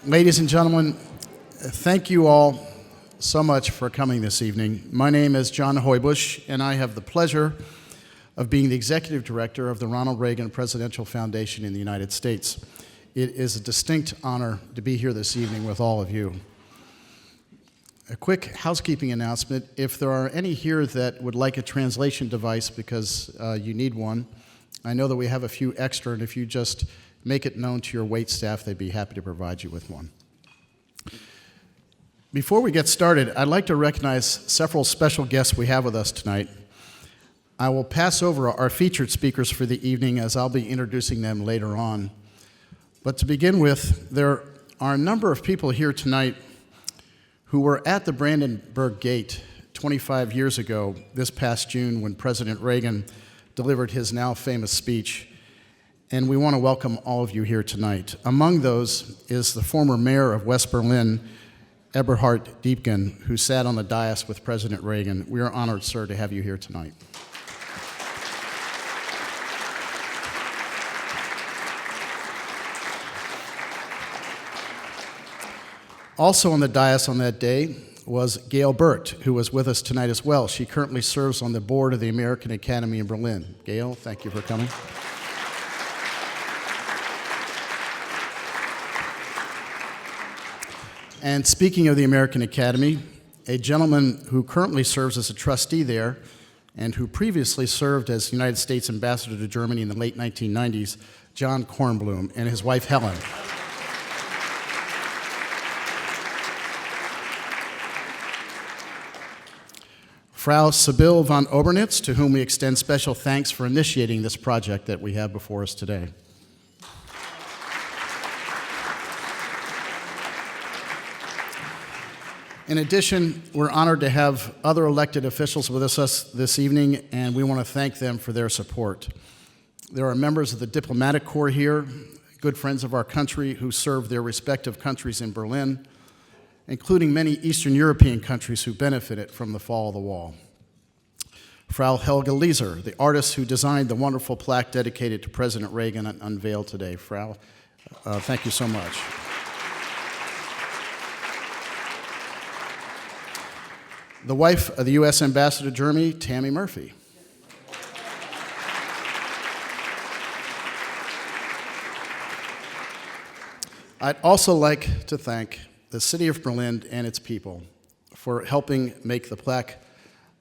Ladies and gentlemen, thank you all so much for coming this evening. My name is John Hoybush, and I have the pleasure of being the Executive Director of the Ronald Reagan Presidential Foundation in the United States. It is a distinct honor to be here this evening with all of you. A quick housekeeping announcement. If there are any here that would like a translation device because you need one, I know that we have a few extra, and if you just make it known to your wait staff, they'd be happy to provide you with one. Before we get started, I'd like to recognize several special guests we have with us tonight. I will pass over our featured speakers for the evening as I'll be introducing them later on. But to begin with, there are a number of people here tonight who were at the Brandenburg Gate 25 years ago, this past June, when President Reagan delivered his now famous speech. And we want to welcome all of you here tonight. Among those is the former mayor of West Berlin, Eberhard Diepgen, who sat on the dais with President Reagan. We are honored, sir, to have you here tonight. Also on the dais on that day was Gail Burt, who was with us tonight as well. She currently serves on the board of the American Academy in Berlin. Gail, thank you for coming. And speaking of the American Academy, a gentleman who currently serves as a trustee there and who previously served as United States Ambassador to Germany in the late 1990s, John Kornblum, and his wife Helen. Frau Sibylle von Obernitz, to whom we extend special thanks for initiating this project that we have before us today. In addition, we're honored to have other elected officials with us this evening, and we want to thank them for their support. There are members of the diplomatic corps here, good friends of our country who serve their respective countries in Berlin, including many Eastern European countries who benefited from the fall of the wall. Frau Helge Lieser, the artist who designed the wonderful plaque dedicated to President Reagan and unveiled today. Frau, thank you so much. The wife of the U.S. Ambassador to Germany, Tammy Murphy. I'd also like to thank the city of Berlin and its people for helping make the plaque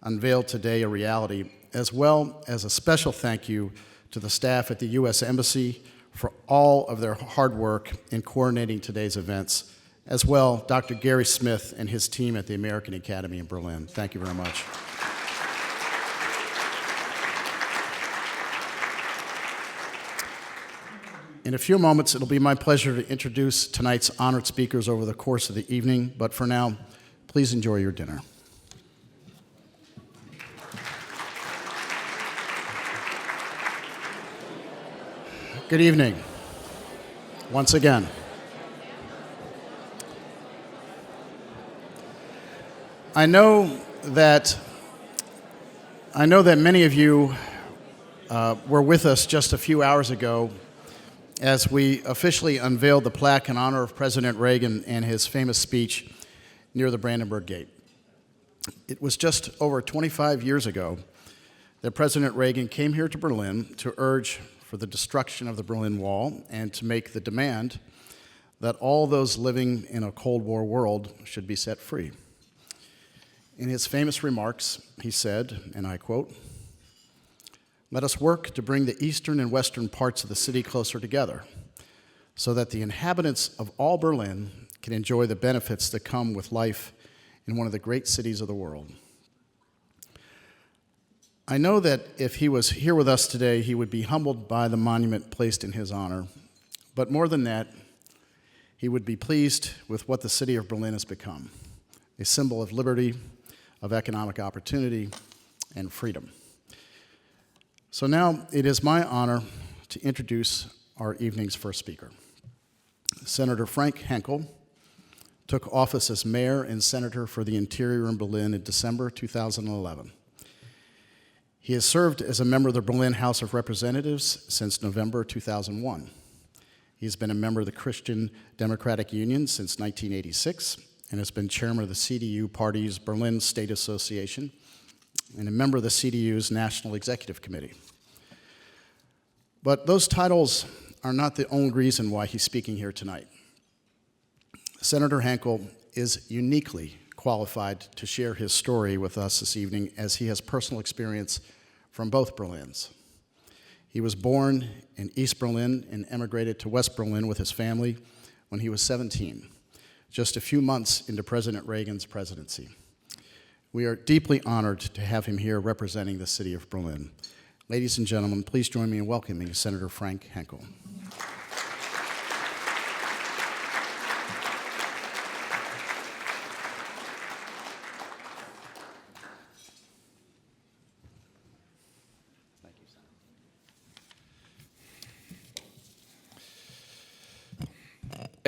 unveiled today a reality, as well as a special thank you to the staff at the U.S. Embassy for all of their hard work in coordinating today's events. As well, Dr. Gary Smith and his team at the American Academy in Berlin. Thank you very much. In a few moments, it'll be my pleasure to introduce tonight's honored speakers over the course of the evening, but for now, please enjoy your dinner. Good evening, once again. I know that many of you were with us just a few hours ago as we officially unveiled the plaque in honor of President Reagan and his famous speech near the Brandenburg Gate. It was just over 25 years ago that President Reagan came here to Berlin to urge for the destruction of the Berlin Wall and to make the demand that all those living in a Cold War world should be set free. In his famous remarks, he said, and I quote, "Let us work to bring the eastern and western parts of the city closer together so that the inhabitants of all Berlin can enjoy the benefits that come with life in one of the great cities of the world." I know that if he was here with us today, he would be humbled by the monument placed in his honor. But more than that, he would be pleased with what the city of Berlin has become, a symbol of liberty, of economic opportunity, and freedom. So now it is my honor to introduce our evening's first speaker. Senator Frank Henkel took office as mayor and senator for the Interior in Berlin in December 2011. He has served as a member of the Berlin House of Representatives since November 2001. He's been a member of the Christian Democratic Union since 1986 and has been chairman of the CDU party's Berlin State Association and a member of the CDU's National Executive Committee. But those titles are not the only reason why he's speaking here tonight. Senator Henkel is uniquely qualified to share his story with us this evening, as he has personal experience from both Berlins. He was born in East Berlin and emigrated to West Berlin with his family when he was 17, just a few months into President Reagan's presidency. We are deeply honored to have him here representing the city of Berlin. Ladies and gentlemen, please join me in welcoming Senator Frank Henkel.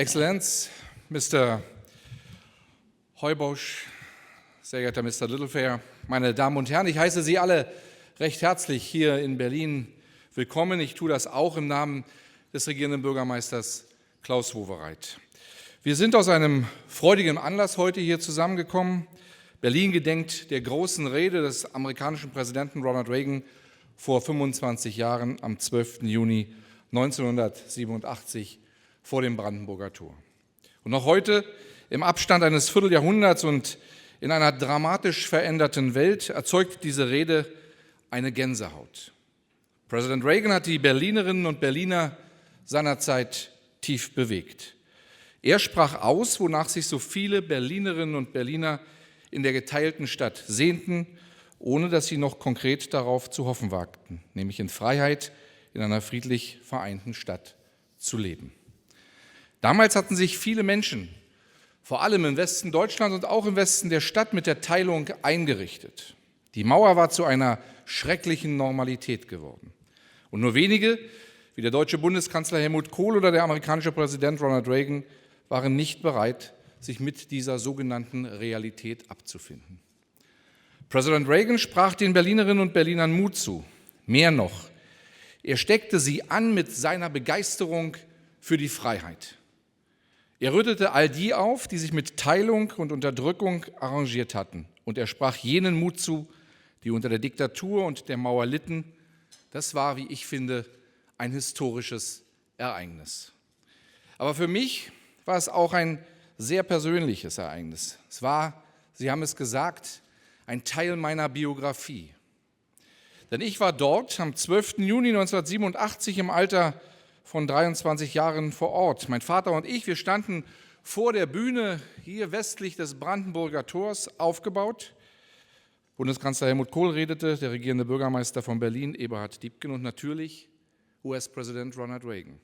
Exzellenz, Mr. Heubosch, sehr geehrter Mr. Littlefair, meine Damen und Herren, ich heiße Sie alle recht herzlich hier in Berlin willkommen. Ich tue das auch im Namen des regierenden Bürgermeisters Klaus Wowereit. Wir sind aus einem freudigen Anlass heute hier zusammengekommen. Berlin gedenkt der großen Rede des amerikanischen Präsidenten Ronald Reagan vor 25 Jahren am 12. Juni 1987 vor dem Brandenburger Tor. Und noch heute, im Abstand eines Vierteljahrhunderts und in einer dramatisch veränderten Welt, erzeugt diese Rede eine Gänsehaut. Präsident Reagan hat die Berlinerinnen und Berliner seinerzeit tief bewegt. Er sprach aus, wonach sich so viele Berlinerinnen und Berliner in der geteilten Stadt sehnten, ohne dass sie noch konkret darauf zu hoffen wagten, nämlich in Freiheit in einer friedlich vereinten Stadt zu leben. Damals hatten sich viele Menschen, vor allem im Westen Deutschlands und auch im Westen der Stadt, mit der Teilung eingerichtet. Die Mauer war zu einer schrecklichen Normalität geworden. Und nur wenige, wie der deutsche Bundeskanzler Helmut Kohl oder der amerikanische Präsident Ronald Reagan, waren nicht bereit, sich mit dieser sogenannten Realität abzufinden. Präsident Reagan sprach den Berlinerinnen und Berlinern Mut zu. Mehr noch, er steckte sie an mit seiner Begeisterung für die Freiheit. Er rüttelte all die auf, die sich mit Teilung und Unterdrückung arrangiert hatten. Und er sprach jenen Mut zu, die unter der Diktatur und der Mauer litten. Das war, wie ich finde, ein historisches Ereignis. Aber für mich war es auch ein sehr persönliches Ereignis. Es war, Sie haben es gesagt, ein Teil meiner Biografie. Denn ich war dort am 12. Juni 1987 im Alter von 23 Jahren vor Ort. Mein Vater und ich, wir standen vor der Bühne hier westlich des Brandenburger Tors aufgebaut. Bundeskanzler Helmut Kohl redete, der regierende Bürgermeister von Berlin, Eberhard Diepgen, und natürlich US-Präsident Ronald Reagan.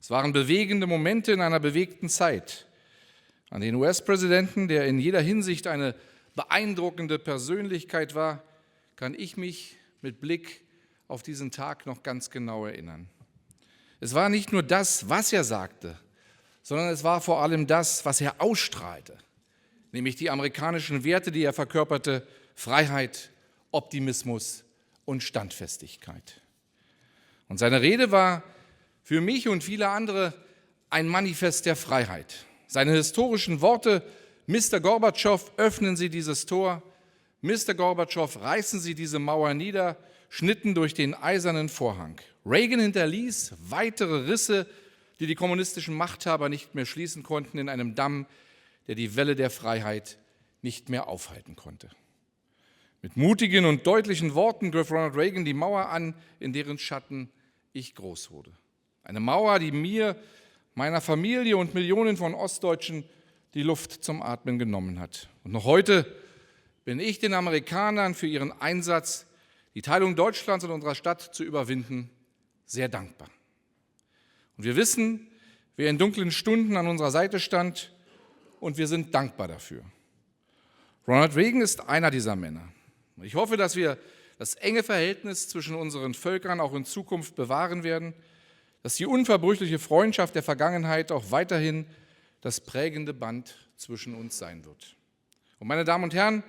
Es waren bewegende Momente in einer bewegten Zeit. An den US-Präsidenten, der in jeder Hinsicht eine beeindruckende Persönlichkeit war, kann ich mich mit Blick auf diesen Tag noch ganz genau erinnern. Es war nicht nur das, was er sagte, sondern es war vor allem das, was er ausstrahlte, nämlich die amerikanischen Werte, die er verkörperte: Freiheit, Optimismus und Standfestigkeit. Und seine Rede war für mich und viele andere ein Manifest der Freiheit. Seine historischen Worte: Mr. Gorbatschow, öffnen Sie dieses Tor, Mr. Gorbatschow, reißen Sie diese Mauer nieder, schnitten durch den eisernen Vorhang. Reagan hinterließ weitere Risse, die die kommunistischen Machthaber nicht mehr schließen konnten, in einem Damm, der die Welle der Freiheit nicht mehr aufhalten konnte. Mit mutigen und deutlichen Worten griff Ronald Reagan die Mauer an, in deren Schatten ich groß wurde. Eine Mauer, die mir, meiner Familie und Millionen von Ostdeutschen die Luft zum Atmen genommen hat. Und noch heute bin ich den Amerikanern für ihren Einsatz, die Teilung Deutschlands und unserer Stadt zu überwinden, sehr dankbar. Und wir wissen, wer in dunklen Stunden an unserer Seite stand, und wir sind dankbar dafür. Ronald Reagan ist einer dieser Männer. Ich hoffe, dass wir das enge Verhältnis zwischen unseren Völkern auch in Zukunft bewahren werden, dass die unverbrüchliche Freundschaft der Vergangenheit auch weiterhin das prägende Band zwischen uns sein wird. Und meine Damen und Herren,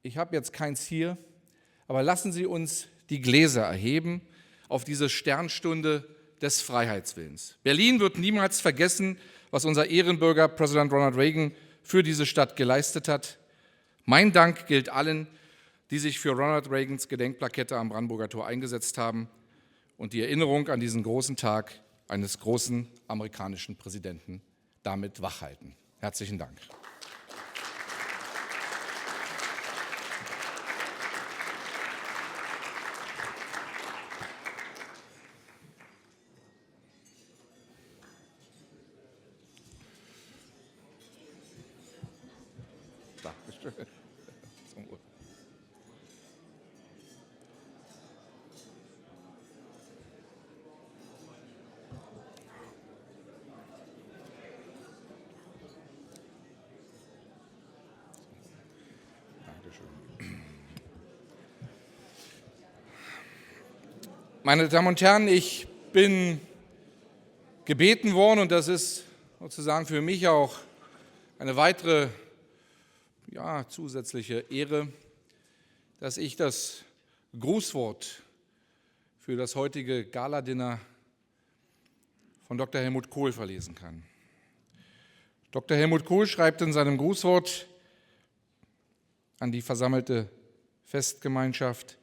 ich habe jetzt keins hier, aber lassen Sie uns die Gläser erheben auf diese Sternstunde des Freiheitswillens. Berlin wird niemals vergessen, was unser Ehrenbürger Präsident Ronald Reagan für diese Stadt geleistet hat. Mein Dank gilt allen, die sich für Ronald Reagans Gedenkplakette am Brandenburger Tor eingesetzt haben und die Erinnerung an diesen großen Tag eines großen amerikanischen Präsidenten damit wachhalten. Herzlichen Dank. Dankeschön. Zum Wohl. Meine Damen und Herren, ich bin gebeten worden, und das ist sozusagen für mich auch eine weitere zusätzliche Ehre, dass ich das Grußwort für das heutige Galadinner von Dr. Helmut Kohl verlesen kann. Dr. Helmut Kohl schreibt in seinem Grußwort an die versammelte Festgemeinschaft: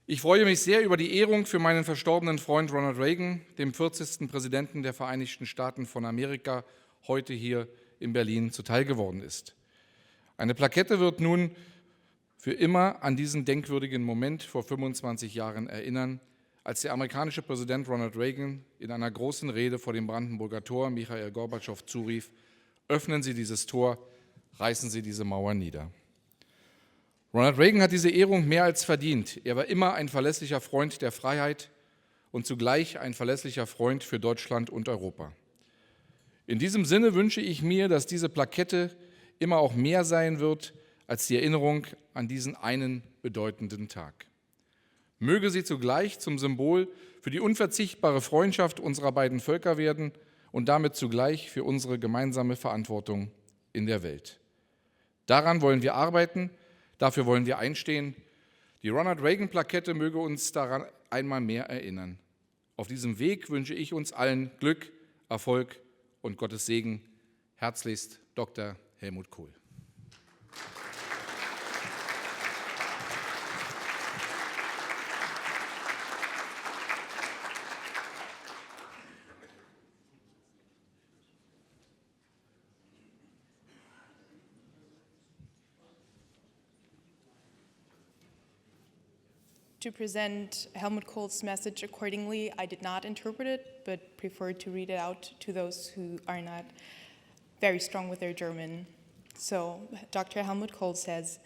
Ich freue mich sehr über die Ehrung für meinen verstorbenen Freund Ronald Reagan, dem 40. Präsidenten der Vereinigten Staaten von Amerika, heute hier in Berlin zuteil geworden ist. Eine Plakette wird nun für immer an diesen denkwürdigen Moment vor 25 Jahren erinnern, als der amerikanische Präsident Ronald Reagan in einer großen Rede vor dem Brandenburger Tor Michail Gorbatschow zurief: Öffnen Sie dieses Tor, reißen Sie diese Mauer nieder. Ronald Reagan hat diese Ehrung mehr als verdient. Er war immer ein verlässlicher Freund der Freiheit und zugleich ein verlässlicher Freund für Deutschland und Europa. In diesem Sinne wünsche ich mir, dass diese Plakette immer auch mehr sein wird als die Erinnerung an diesen einen bedeutenden Tag. Möge sie zugleich zum Symbol für die unverzichtbare Freundschaft unserer beiden Völker werden und damit zugleich für unsere gemeinsame Verantwortung in der Welt. Daran wollen wir arbeiten, dafür wollen wir einstehen. Die Ronald Reagan-Plakette möge uns daran einmal mehr erinnern. Auf diesem Weg wünsche ich uns allen Glück, Erfolg und Gottes Segen. Herzlichst, Dr. Helmut Kohl. To present Helmut Kohl's message accordingly, I did not interpret it, but preferred to read it out to those who are not very strong with their German. So, Dr. Helmut Kohl says,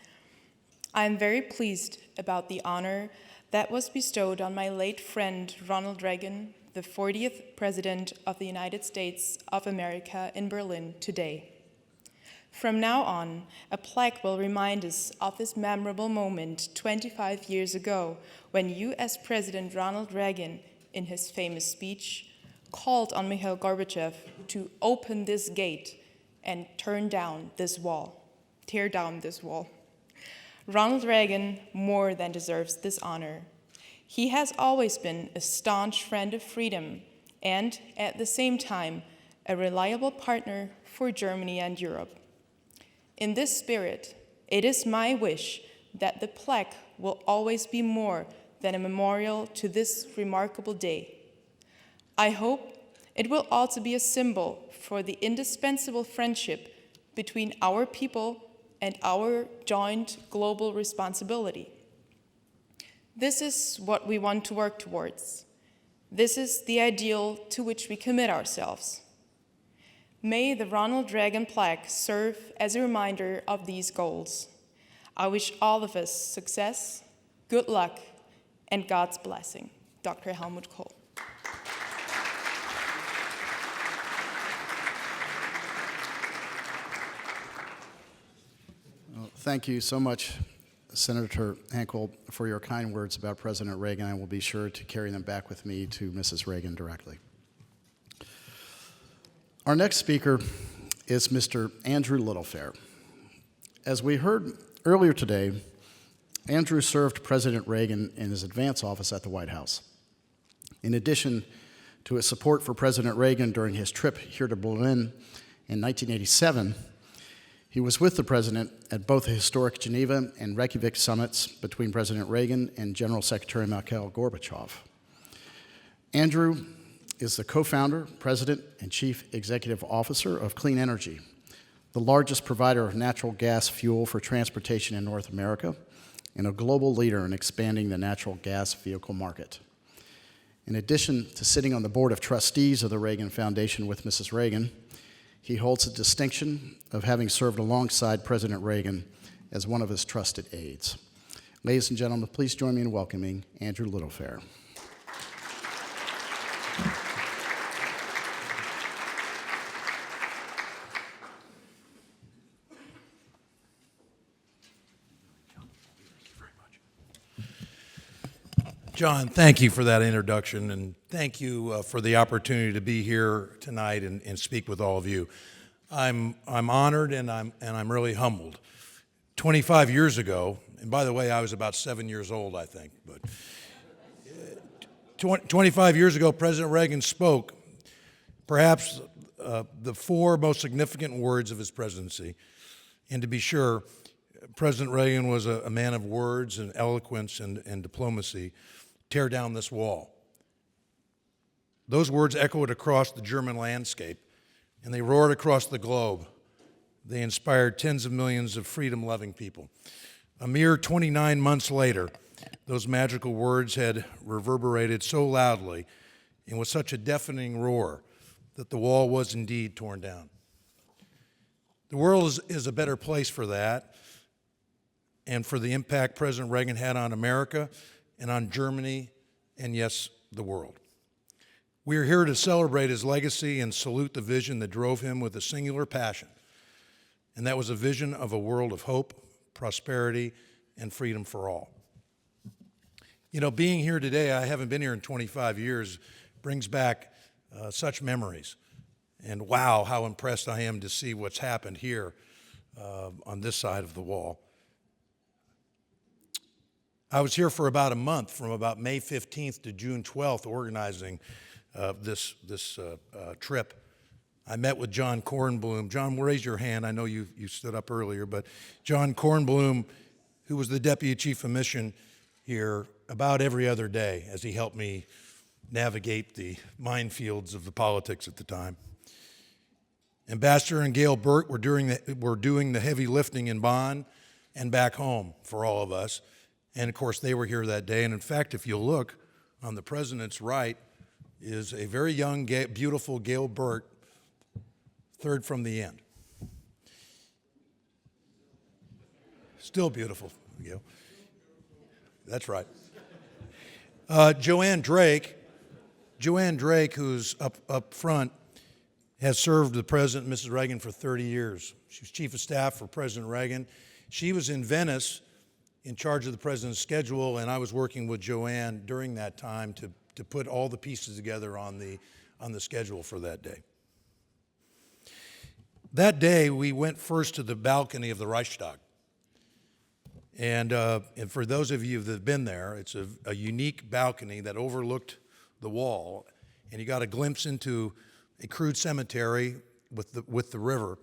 I am very pleased about the honor that was bestowed on my late friend Ronald Reagan, the 40th President of the United States of America in Berlin today. From now on, a plaque will remind us of this memorable moment 25 years ago when U.S. President Ronald Reagan, in his famous speech, called on Mikhail Gorbachev to open this gate and tear down this wall. Ronald Reagan more than deserves this honor. He has always been a staunch friend of freedom and, at the same time, a reliable partner for Germany and Europe. In this spirit, it is my wish that the plaque will always be more than a memorial to this remarkable day. I hope it will also be a symbol for the indispensable friendship between our people and our joint global responsibility. This is what we want to work towards. This is the ideal to which we commit ourselves. May the Ronald Reagan plaque serve as a reminder of these goals. I wish all of us success, good luck, and God's blessing. Dr. Helmut Kohl. Well, thank you so much, Senator Henkel, for your kind words about President Reagan. I will be sure to carry them back with me to Mrs. Reagan directly. Our next speaker is Mr. Andrew Littlefair. As we heard earlier today, Andrew served President Reagan in his advance office at the White House. In addition to his support for President Reagan during his trip here to Berlin in 1987, he was with the president at both the historic Geneva and Reykjavik summits between President Reagan and General Secretary Mikhail Gorbachev. Andrew is the co-founder, president, and chief executive officer of Clean Energy, the largest provider of natural gas fuel for transportation in North America, and a global leader in expanding the natural gas vehicle market. In addition to sitting on the board of trustees of the Reagan Foundation with Mrs. Reagan, he holds the distinction of having served alongside President Reagan as one of his trusted aides. Ladies and gentlemen, please join me in welcoming Andrew Littlefair. John, thank you for that introduction, and thank you for the opportunity to be here tonight and speak with all of you. I'm honored and I'm really humbled. 25 years ago, and by the way, I was about 7 years old, I think, but 25 years ago, President Reagan spoke perhaps the four most significant words of his presidency. And to be sure, President Reagan was a man of words and eloquence and diplomacy. Tear down this wall. Those words echoed across the German landscape, and they roared across the globe. They inspired tens of millions of freedom-loving people. A mere 29 months later, those magical words had reverberated so loudly and with such a deafening roar that the wall was indeed torn down. The world is a better place for that, and for the impact President Reagan had on America and on Germany, and yes, the world. We are here to celebrate his legacy and salute the vision that drove him with a singular passion, and that was a vision of a world of hope, prosperity, and freedom for all. You know, being here today, I haven't been here in 25 years, brings back such memories. And wow, how impressed I am to see what's happened here on this side of the wall. I was here for about a month, from about May 15th to June 12th, organizing this trip. I met with John Kornblum. John, raise your hand. I know you stood up earlier, but John Kornblum, who was the Deputy Chief of Mission here, about every other day as he helped me navigate the minefields of the politics at the time. Ambassador and Gail Burt were doing the heavy lifting in Bonn and back home for all of us. And of course, they were here that day. And in fact, if you'll look on the president's right is a very young, beautiful Gail Burt, third from the end. Still beautiful, Gail. That's right. Joanne Drake, who's up front, has served the President and Mrs. Reagan for 30 years. She was Chief of Staff for President Reagan. She was in Venice in charge of the President's schedule, and I was working with Joanne during that time to put all the pieces together on the schedule for that day. That day, we went first to the balcony of the Reichstag. And for those of you that have been there, it's a unique balcony that overlooked the wall, and you got a glimpse into a crude cemetery with the river.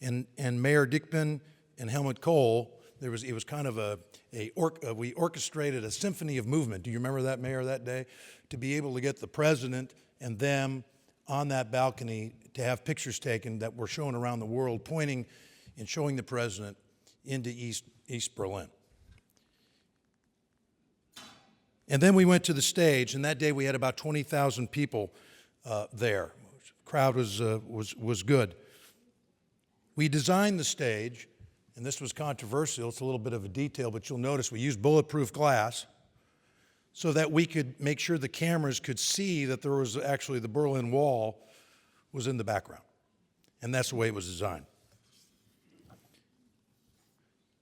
And Mayor Dickman and Helmut Kohl, it was kind of we orchestrated a symphony of movement. Do you remember that, Mayor, that day? To be able to get the president and them on that balcony to have pictures taken that were shown around the world, pointing and showing the president into East Berlin. And then we went to the stage, and that day we had about 20,000 people there. The crowd was good. We designed the stage, and this was controversial. It's a little bit of a detail, but you'll notice we used bulletproof glass so that we could make sure the cameras could see that there was actually the Berlin Wall was in the background. And that's the way it was designed.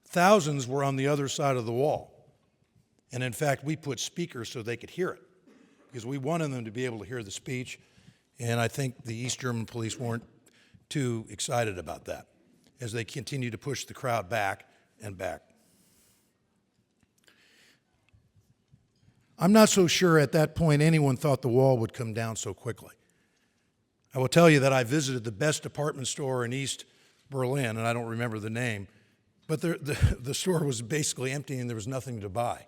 Thousands were on the other side of the wall. And in fact, we put speakers so they could hear it because we wanted them to be able to hear the speech. And I think the East German police weren't too excited about that as they continued to push the crowd back and back. I'm not so sure at that point anyone thought the wall would come down so quickly. I will tell you that I visited the best department store in East Berlin, and I don't remember the name, but the store was basically empty and there was nothing to buy.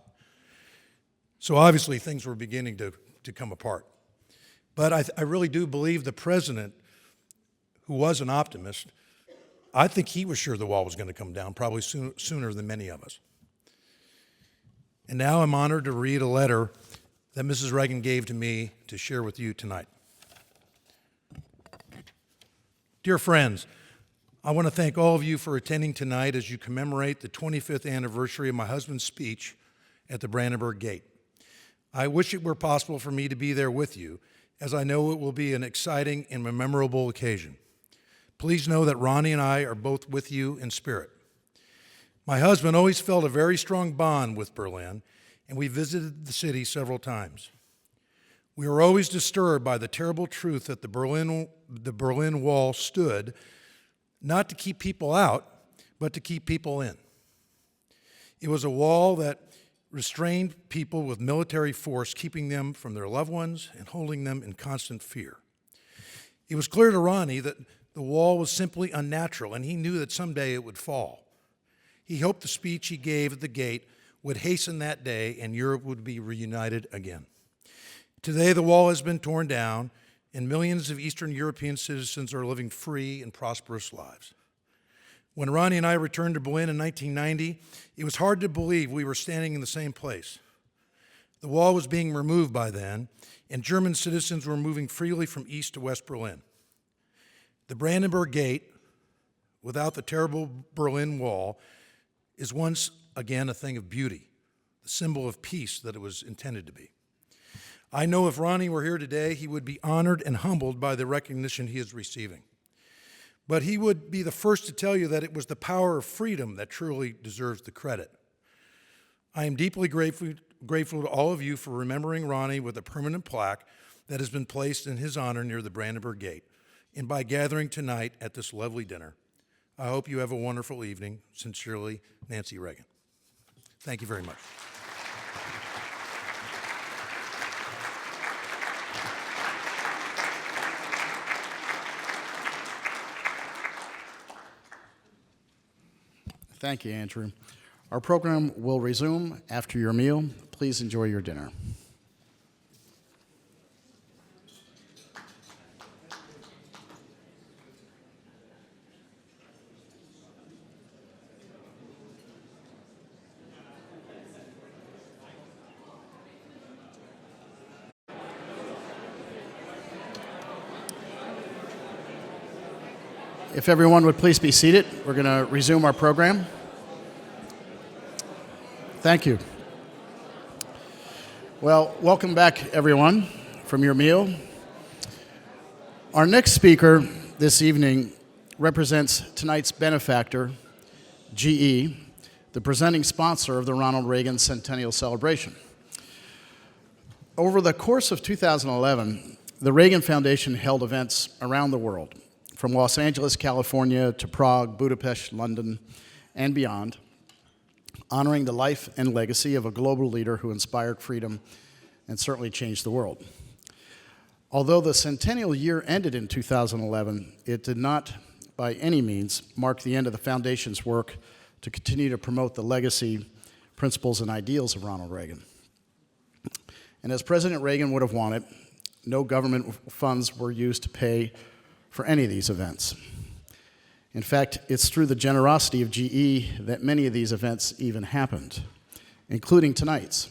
So obviously things were beginning to come apart. But I really do believe the president, who was an optimist, I think he was sure the wall was going to come down, probably sooner than many of us. And now I'm honored to read a letter that Mrs. Reagan gave to me to share with you tonight. Dear friends, I want to thank all of you for attending tonight as you commemorate the 25th anniversary of my husband's speech at the Brandenburg Gate. I wish it were possible for me to be there with you, as I know it will be an exciting and memorable occasion. Please know that Ronnie and I are both with you in spirit. My husband always felt a very strong bond with Berlin, and we visited the city several times. We were always disturbed by the terrible truth that the Berlin Wall stood not to keep people out, but to keep people in. It was a wall that restrained people with military force, keeping them from their loved ones and holding them in constant fear. It was clear to Ronnie that the wall was simply unnatural, and he knew that someday it would fall. He hoped the speech he gave at the gate would hasten that day and Europe would be reunited again. Today, the wall has been torn down, and millions of Eastern European citizens are living free and prosperous lives. When Ronnie and I returned to Berlin in 1990, it was hard to believe we were standing in the same place. The wall was being removed by then, and German citizens were moving freely from East to West Berlin. The Brandenburg Gate, without the terrible Berlin Wall, is once again a thing of beauty, the symbol of peace that it was intended to be. I know if Ronnie were here today, he would be honored and humbled by the recognition he is receiving. But he would be the first to tell you that it was the power of freedom that truly deserves the credit. I am deeply grateful to all of you for remembering Ronnie with a permanent plaque that has been placed in his honor near the Brandenburg Gate, and by gathering tonight at this lovely dinner. I hope you have a wonderful evening. Sincerely, Nancy Reagan. Thank you very much. Thank you, Andrew. Our program will resume after your meal. Please enjoy your dinner. If everyone would please be seated, we're going to resume our program. Thank you. Well, welcome back, everyone, from your meal. Our next speaker this evening represents tonight's benefactor, GE, the presenting sponsor of the Ronald Reagan Centennial Celebration. Over the course of 2011, the Reagan Foundation held events around the world, from Los Angeles, California, to Prague, Budapest, London, and beyond, honoring the life and legacy of a global leader who inspired freedom and certainly changed the world. Although the centennial year ended in 2011, it did not, by any means, mark the end of the Foundation's work to continue to promote the legacy, principles, and ideals of Ronald Reagan. And as President Reagan would have wanted, no government funds were used to pay for any of these events. In fact, it's through the generosity of GE that many of these events even happened, including tonight's.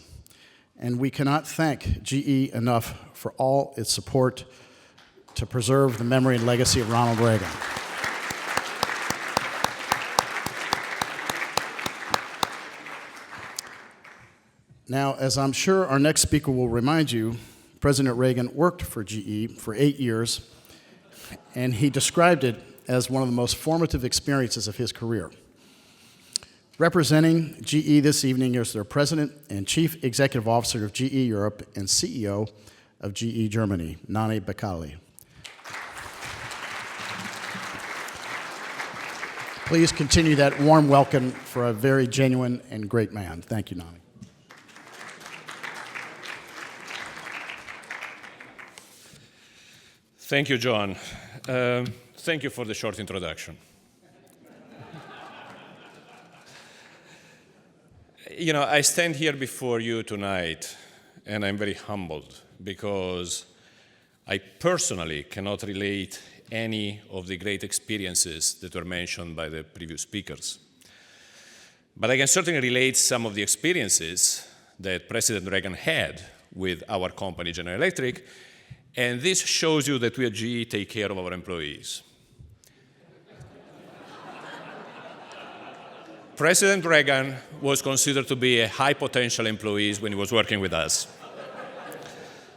And we cannot thank GE enough for all its support to preserve the memory and legacy of Ronald Reagan. Now, as I'm sure our next speaker will remind you, President Reagan worked for GE for 8 years, and he described it as one of the most formative experiences of his career. Representing GE this evening is their President and Chief Executive Officer of GE Europe and CEO of GE Germany, Nani Bakali. Please continue that warm welcome for a very genuine and great man. Thank you, Nani. Thank you, John. Thank you for the short introduction. You know, I stand here before you tonight, and I'm very humbled because I personally cannot relate any of the great experiences that were mentioned by the previous speakers. But I can certainly relate some of the experiences that President Reagan had with our company, General Electric, and this shows you that we at GE take care of our employees. President Reagan was considered to be a high potential employee when he was working with us.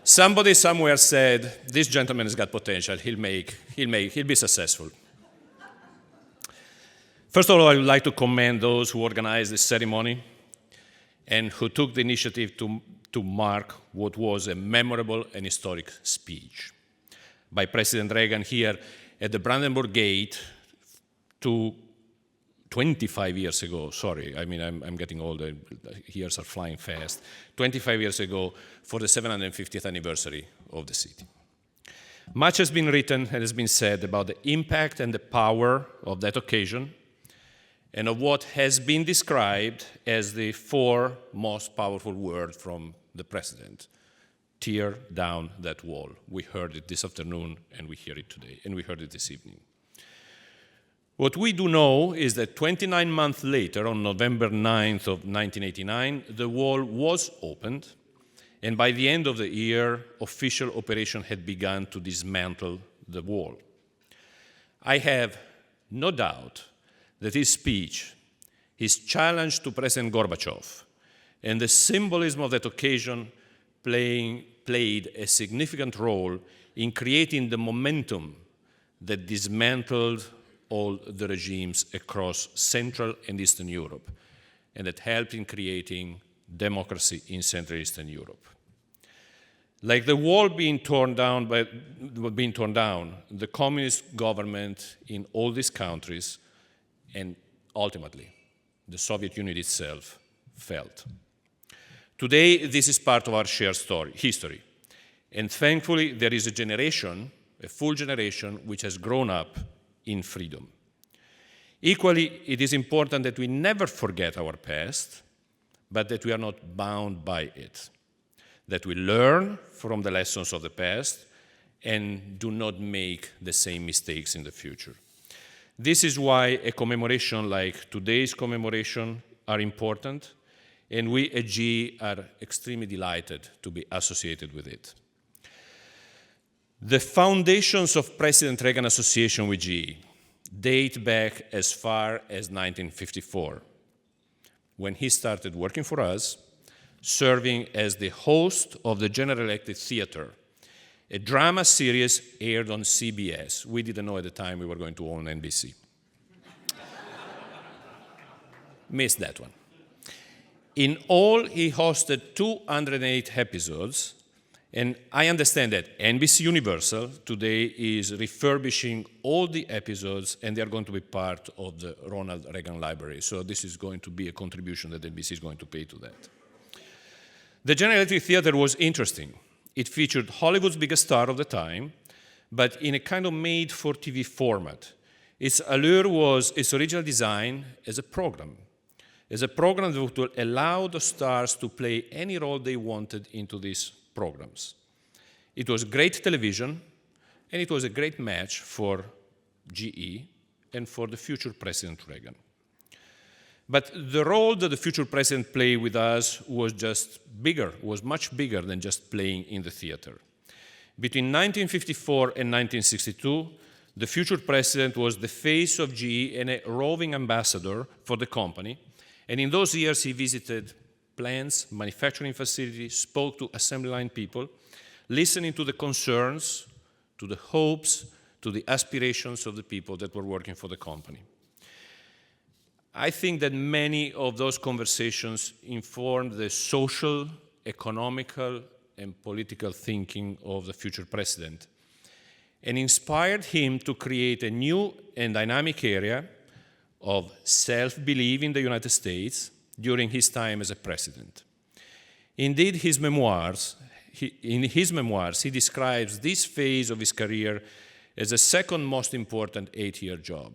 Somebody somewhere said, this gentleman has got potential, he'll be successful. First of all, I would like to commend those who organized this ceremony and who took the initiative to mark what was a memorable and historic speech by President Reagan here at the Brandenburg Gate 25 years ago. Sorry, I mean, I'm getting older, years are flying fast. 25 years ago for the 750th anniversary of the city. Much has been written and has been said about the impact and the power of that occasion and of what has been described as the 4 most powerful words from the president. Tear down that wall. We heard it this afternoon and we hear it today, and we heard it this evening. What we do know is that 29 months later, on November 9th of 1989, the wall was opened, and by the end of the year, official operation had begun to dismantle the wall. I have no doubt that his speech, his challenge to President Gorbachev, and the symbolism of that occasion played a significant role in creating the momentum that dismantled all the regimes across Central and Eastern Europe, and that helped in creating democracy in Central and Eastern Europe. Like the wall being torn down, the communist government in all these countries, and ultimately the Soviet Union itself, felt. Today, this is part of our shared history, and thankfully there is a full generation, which has grown up in freedom. Equally, it is important that we never forget our past, but that we are not bound by it, that we learn from the lessons of the past and do not make the same mistakes in the future. This is why a commemoration like today's commemoration are important, and we at GE are extremely delighted to be associated with it. The foundations of President Reagan Association with GE date back as far as 1954, when he started working for us, serving as the host of the General Electric Theater, a drama series aired on CBS. We didn't know at the time we were going to own NBC. Missed that one. In all, he hosted 208 episodes, and I understand that NBC Universal today is refurbishing all the episodes, and they are going to be part of the Ronald Reagan Library. So this is going to be a contribution that NBC is going to pay to that. The General Electric Theater was interesting. It featured Hollywood's biggest star of the time, but in a kind of made-for-TV format. Its allure was its original design as a program that would allow the stars to play any role they wanted into these programs. It was great television, and it was a great match for GE and for the future President Reagan. But the role that the future president played with us was much bigger than just playing in the theater. Between 1954 and 1962, the future president was the face of GE and a roving ambassador for the company. And in those years, he visited plants, manufacturing facilities, spoke to assembly line people, listening to the concerns, to the hopes, to the aspirations of the people that were working for the company. I think that many of those conversations informed the social, economical, and political thinking of the future president, and inspired him to create a new and dynamic area of self-belief in the United States during his time as a president. Indeed, his memoirs in his memoirs, he describes this phase of his career as the second most important 8-year job.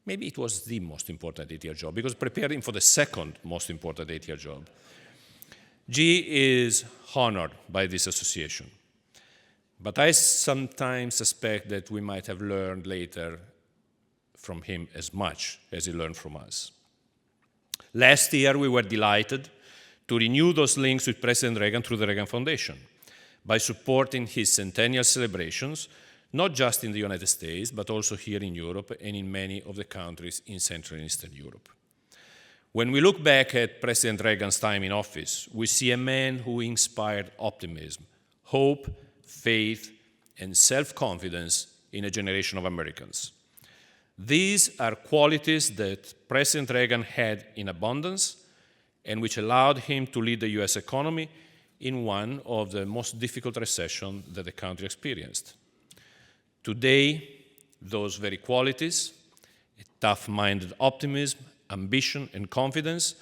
Maybe it was the most important 8-year job, because preparing for the second most important 8-year job. G is honored by this association. But I sometimes suspect that we might have learned later from him as much as he learned from us. Last year, we were delighted to renew those links with President Reagan through the Reagan Foundation by supporting his centennial celebrations, not just in the United States, but also here in Europe and in many of the countries in Central and Eastern Europe. When we look back at President Reagan's time in office, we see a man who inspired optimism, hope, faith, and self-confidence in a generation of Americans. These are qualities that President Reagan had in abundance and which allowed him to lead the US economy in one of the most difficult recessions that the country experienced. Today, those very qualities, a tough-minded optimism, ambition, and confidence,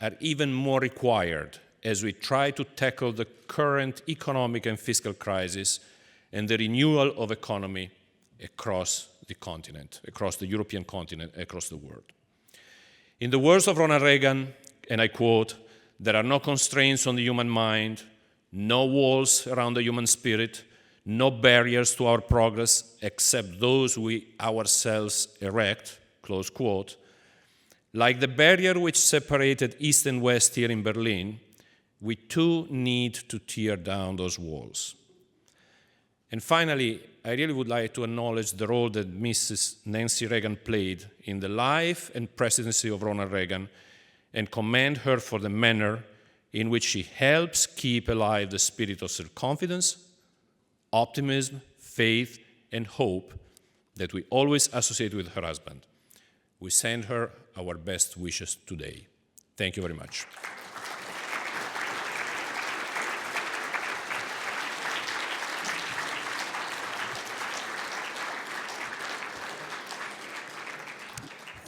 are even more required as we try to tackle the current economic and fiscal crisis and the renewal of economy across the continent, across the European continent, across the world. In the words of Ronald Reagan, and I quote, "There are no constraints on the human mind, no walls around the human spirit, no barriers to our progress except those we ourselves erect," close quote. Like the barrier which separated East and West here in Berlin, we too need to tear down those walls. And finally, I really would like to acknowledge the role that Mrs. Nancy Reagan played in the life and presidency of Ronald Reagan and commend her for the manner in which she helps keep alive the spirit of self-confidence, optimism, faith, and hope that we always associate with her husband. We send her our best wishes today. Thank you very much.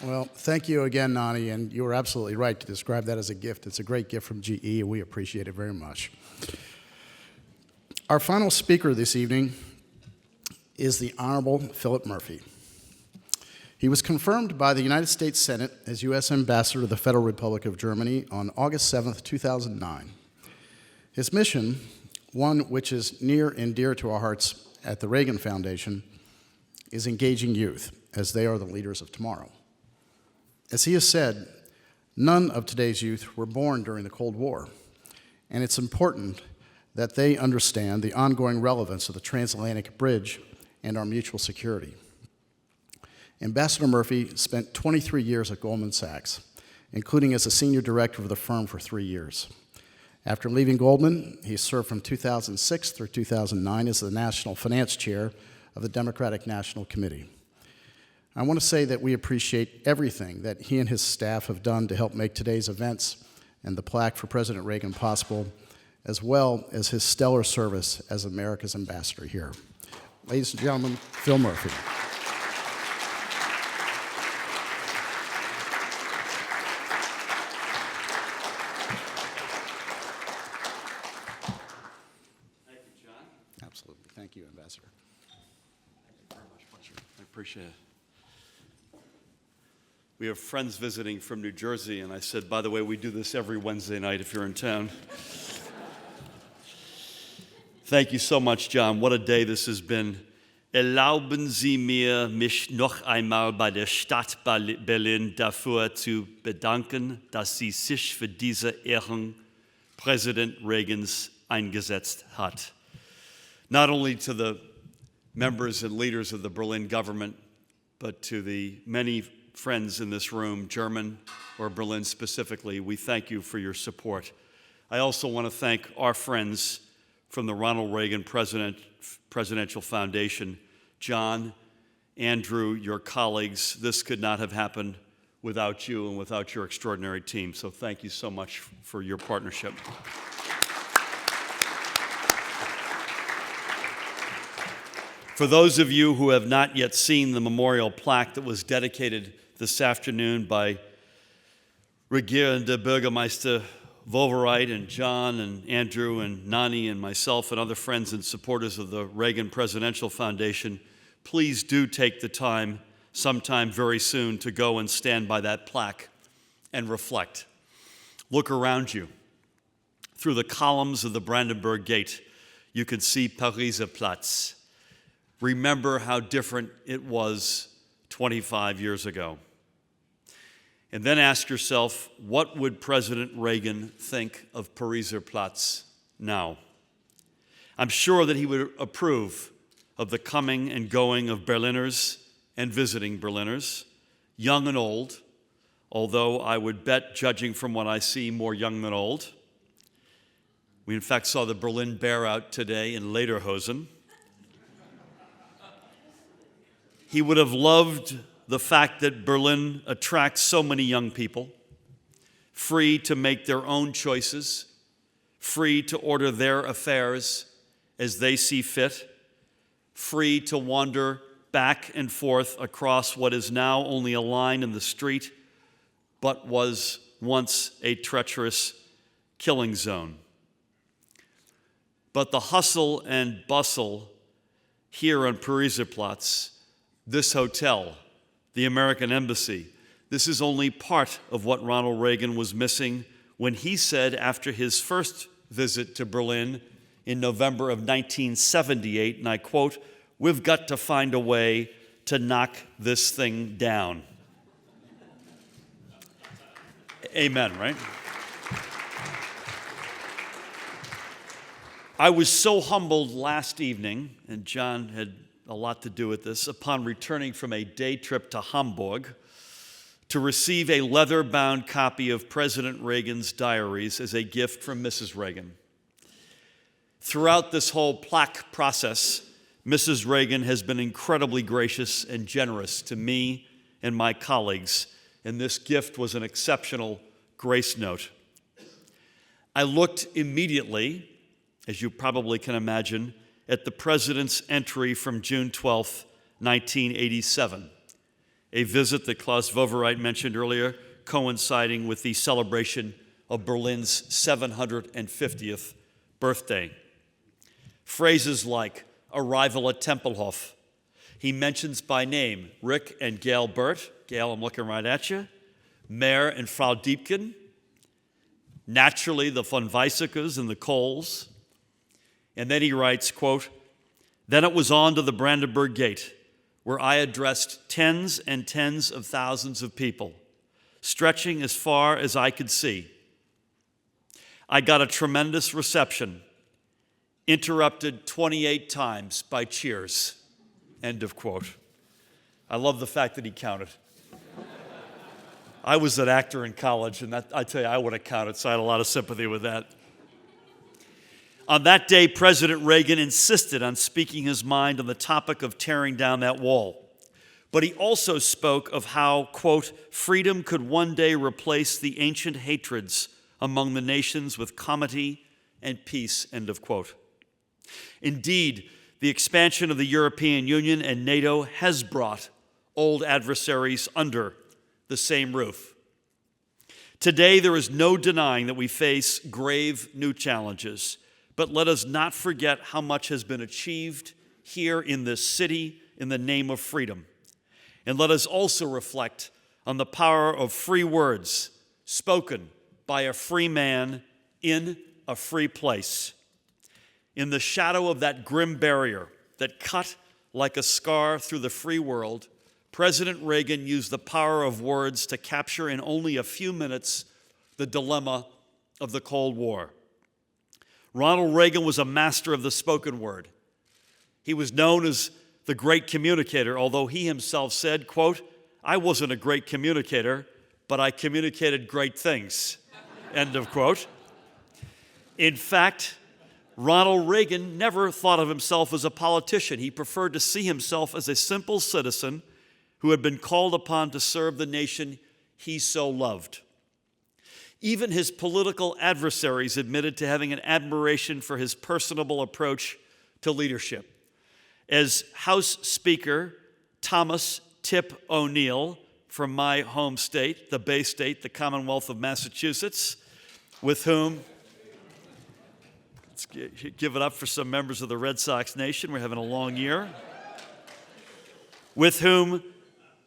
Well, thank you again, Nani, and you were absolutely right to describe that as a gift. It's a great gift from GE, and we appreciate it very much. Our final speaker this evening is the Honorable Philip Murphy. He was confirmed by the United States Senate as U.S. Ambassador to the Federal Republic of Germany on August 7th, 2009. His mission, one which is near and dear to our hearts at the Reagan Foundation, is engaging youth, as they are the leaders of tomorrow. As he has said, none of today's youth were born during the Cold War, and it's important that they understand the ongoing relevance of the transatlantic bridge and our mutual security. Ambassador Murphy spent 23 years at Goldman Sachs, including as a senior director of the firm for 3 years. After leaving Goldman, he served from 2006 through 2009 as the National Finance Chair of the Democratic National Committee. I want to say that we appreciate everything that he and his staff have done to help make today's events and the plaque for President Reagan possible, as well as his stellar service as America's ambassador here. Ladies and gentlemen, Phil Murphy. Thank you, John. Absolutely. Thank you, Ambassador. Very much pleasure. I appreciate it. We have friends visiting from New Jersey, and I said, by the way, we do this every Wednesday night if you're in town. Thank you so much, John. What a day this has been. Erlauben Sie mir, mich noch einmal bei der Stadt Berlin dafür zu bedanken, dass sie sich für diese Ehrung President Reagans eingesetzt hat. Not only to the members and leaders of the Berlin government, but to the many friends in this room, German or Berlin specifically, we thank you for your support. I also want to thank our friends from the Ronald Reagan Presidential Foundation, John, Andrew, your colleagues. This could not have happened without you and without your extraordinary team. So thank you so much for your partnership. For those of you who have not yet seen the memorial plaque that was dedicated this afternoon by Regierender Bürgermeister Voverite and John and Andrew and Nani and myself and other friends and supporters of the Reagan Presidential Foundation, please do take the time sometime very soon to go and stand by that plaque and reflect. Look around you. Through the columns of the Brandenburg Gate, you can see Pariser Platz. Remember how different it was 25 years ago. And then ask yourself, what would President Reagan think of Pariser Platz now? I'm sure that he would approve of the coming and going of Berliners and visiting Berliners, young and old, although I would bet, judging from what I see, more young than old. We in fact saw the Berlin Bear out today in Lederhosen. He would have loved the fact that Berlin attracts so many young people, free to make their own choices, free to order their affairs as they see fit, free to wander back and forth across what is now only a line in the street, but was once a treacherous killing zone. But the hustle and bustle here on Pariser Platz, this hotel, the American Embassy, this is only part of what Ronald Reagan was missing when he said after his first visit to Berlin in November of 1978, and I quote, "We've got to find a way to knock this thing down." Amen, right? I was so humbled last evening, and John had a lot to do with this, upon returning from a day trip to Hamburg, to receive a leather-bound copy of President Reagan's diaries as a gift from Mrs. Reagan. Throughout this whole plaque process, Mrs. Reagan has been incredibly gracious and generous to me and my colleagues, and this gift was an exceptional grace note. I looked immediately, as you probably can imagine, at the President's entry from June 12, 1987, a visit that Klaus Voverite mentioned earlier, coinciding with the celebration of Berlin's 750th birthday. Phrases like arrival at Tempelhof. He mentions by name Rick and Gail Burt. Gail, I'm looking right at you. Mayor and Frau Diepken. Naturally, the von Weizsäckers and the Kohls. And then he writes, quote, "Then it was on to the Brandenburg Gate, where I addressed tens and tens of thousands of people, stretching as far as I could see. I got a tremendous reception, interrupted 28 times by cheers." End of quote. I love the fact that he counted. I was an actor in college, and I tell you, I would have counted, so I had a lot of sympathy with that. On that day, President Reagan insisted on speaking his mind on the topic of tearing down that wall. But he also spoke of how, quote, "freedom could one day replace the ancient hatreds among the nations with comity and peace," end of quote. Indeed, the expansion of the European Union and NATO has brought old adversaries under the same roof. Today, there is no denying that we face grave new challenges. But let us not forget how much has been achieved here in this city in the name of freedom. And let us also reflect on the power of free words spoken by a free man in a free place. In the shadow of that grim barrier that cut like a scar through the free world, President Reagan used the power of words to capture in only a few minutes the dilemma of the Cold War. Ronald Reagan was a master of the spoken word. He was known as the great communicator, although he himself said, quote, "I wasn't a great communicator, but I communicated great things," end of quote. In fact, Ronald Reagan never thought of himself as a politician. He preferred to see himself as a simple citizen who had been called upon to serve the nation he so loved. Even his political adversaries admitted to having an admiration for his personable approach to leadership. As House Speaker Thomas Tip O'Neill from my home state, the Bay State, the Commonwealth of Massachusetts, with whom, let's give it up for some members of the Red Sox Nation. We're having a long year. With whom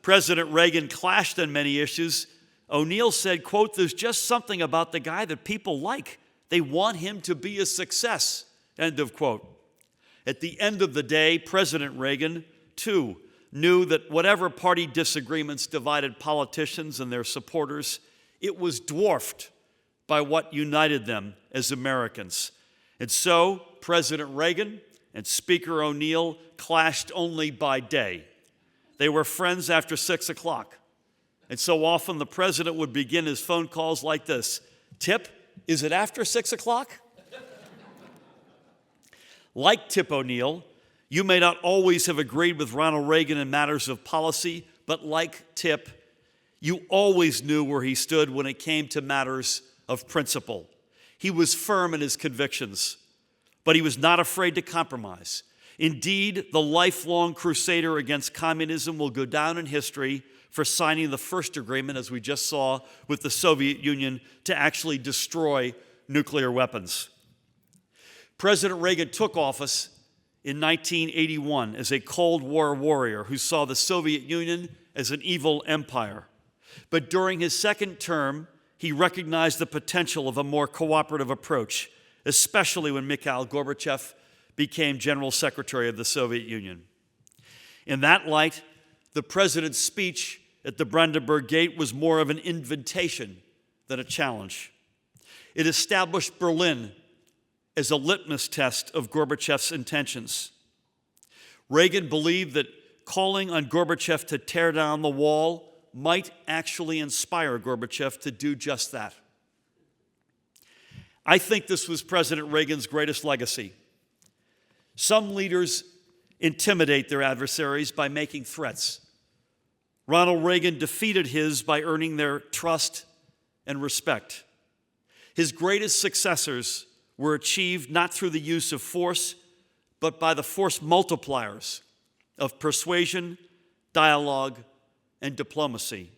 President Reagan clashed on many issues, O'Neill said, quote, "There's just something about the guy that people like. They want him to be a success," end of quote. At the end of the day, President Reagan, too, knew that whatever party disagreements divided politicians and their supporters, it was dwarfed by what united them as Americans. And so, President Reagan and Speaker O'Neill clashed only by day. They were friends after 6 o'clock. And so often the president would begin his phone calls like this: "Tip, is it after 6 o'clock?" Like Tip O'Neill, you may not always have agreed with Ronald Reagan in matters of policy, but like Tip, you always knew where he stood when it came to matters of principle. He was firm in his convictions, but he was not afraid to compromise. Indeed, the lifelong crusader against communism will go down in history for signing the first agreement, as we just saw with the Soviet Union, to actually destroy nuclear weapons. President Reagan took office in 1981 as a Cold War warrior who saw the Soviet Union as an evil empire. But during his second term, he recognized the potential of a more cooperative approach, especially when Mikhail Gorbachev became General Secretary of the Soviet Union. In that light, the president's speech at the Brandenburg Gate was more of an invitation than a challenge. It established Berlin as a litmus test of Gorbachev's intentions. Reagan believed that calling on Gorbachev to tear down the wall might actually inspire Gorbachev to do just that. I think this was President Reagan's greatest legacy. Some leaders intimidate their adversaries by making threats. Ronald Reagan defeated his by earning their trust and respect. His greatest successors were achieved not through the use of force, but by the force multipliers of persuasion, dialogue, and diplomacy.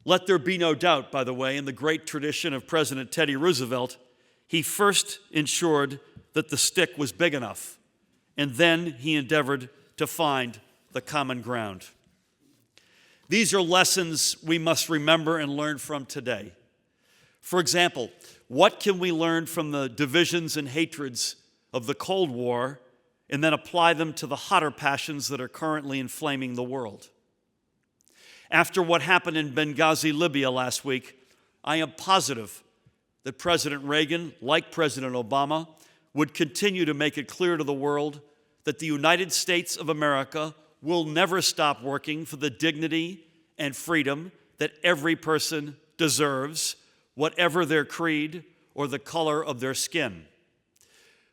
Let there be no doubt, by the way, in the great tradition of President Teddy Roosevelt, he first ensured that the stick was big enough, and then he endeavored to find the common ground. These are lessons we must remember and learn from today. For example, what can we learn from the divisions and hatreds of the Cold War and then apply them to the hotter passions that are currently inflaming the world? After what happened in Benghazi, Libya last week, I am positive that President Reagan, like President Obama, would continue to make it clear to the world that the United States of America will never stop working for the dignity and freedom that every person deserves, whatever their creed or the color of their skin.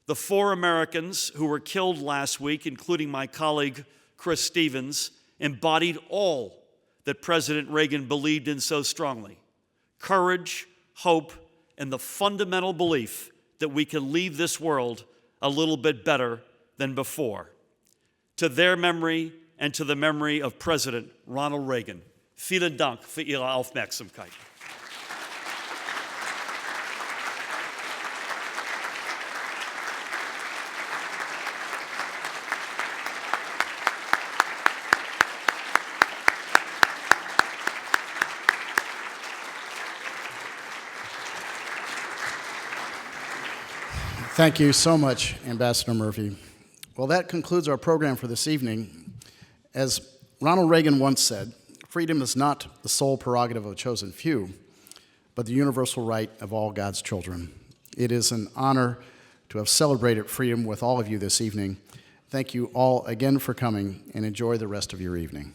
The 4 Americans who were killed last week, including my colleague Chris Stevens, embodied all that President Reagan believed in so strongly: courage, hope, and the fundamental belief that we can leave this world a little bit better than before. To their memory and to the memory of President Ronald Reagan, vielen Dank für Ihre Aufmerksamkeit. Thank you so much, Ambassador Murphy. Well, that concludes our program for this evening. As Ronald Reagan once said, freedom is not the sole prerogative of a chosen few, but the universal right of all God's children. It is an honor to have celebrated freedom with all of you this evening. Thank you all again for coming, and enjoy the rest of your evening.